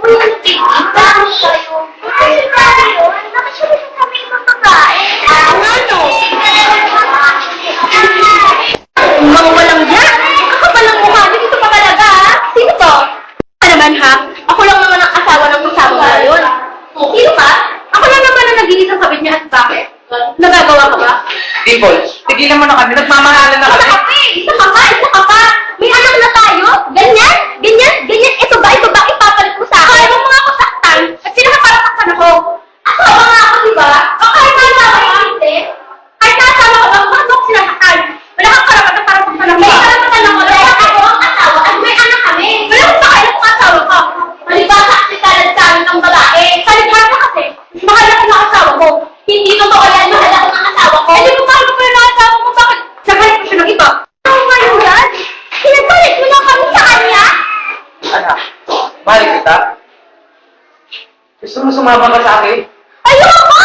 Bakit kayo? Kasi tayo, nakasulit sa kami ng babae. Ano? Mga walang diyan? Kakapalang mukha niyo dito pa talaga, ha? Sino to? Ano naman, ha? Ako lang naman ang asawa ng kasama ko ngayon. Sino ka? Ako lang naman ang nag-iisa sa niya at bakit? Nagagawa ka ba? Dimple, tigilan mo na kami. Nagmamahalan na Isa kami. ka pa eh! Isa ka pa! Isa ka pa! May anak na tayo? Ganyan? Ganyan? Ganyan? Ito ba? Ito ba? Ipapalit mo sa akin? Kaya mo mga ako saktan? At sino ka para saktan ako? Asawa nga ako, di ba? O kahit nasama ka hindi? Kahit nasama ka ba? Bakit ako sinasaktan? Wala kang karapatan para saktan ako. May karapatan ako dahil ako ang asawa at may anak kami. Wala kang pakailan kung asawa ka. Malibasa kasi talad sa amin ng babae. Palibhasa kasi. Mahal ako ng asawa ko. Hindi totoo yan. Mahal ako ng asawa ko. Eh, di ba mahal ko pala ng asawa ko? Bakit? Nagalit mo siya ng iba. Ano nga yun yan? Pinagpalit mo na kami sa kanya? Anak, mahal kita. Gusto mo sumama ka sa akin? Ayoko!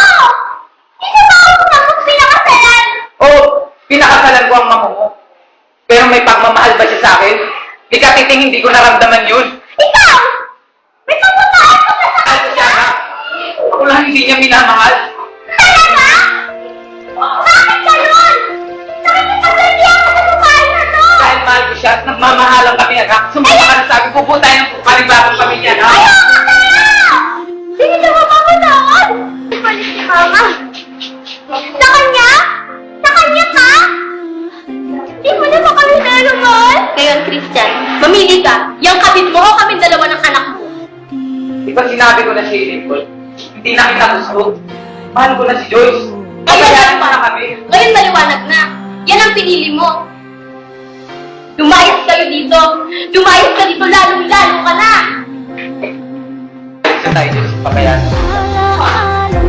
Hindi ba ako na kung pinakasalan? Oo, pinakasalan ko ang mama mo. Pero may pagmamahal ba siya sa akin? Ikatiting hindi ko naramdaman yun. Ikaw! May pagmamahal ko sa Mahal ko siya, anak. Ako lang hindi niya minamahal. talaga? Bakit ganun? Nakikipaglalaki ako sa babae na to! Dahil mahal ko siya at nagmamahalan kami, anak. Sumama ka na sa akin, pupunta tayo ng panibagong pamilya, anak. Ayoko kaya! Hindi na mapapatawad! Palit si Mama. Sa kanya? Sa kanya ka? Di mo na kami nalaman? Ngayon, Christian, mamili ka. Yung kapit mo o kami dalawa ng anak mo? Di ba sinabi ko na si Dimple? Hindi na kita gusto. Mahal ko na si Joyce. Kaya para kami. Ngayon maliwanag na. Yan ang pinili mo. Lumayas kayo dito. Lumayas ka dito, lalong-lalo ka na. Isa tayo, Joyce. Pabayaan. Alaala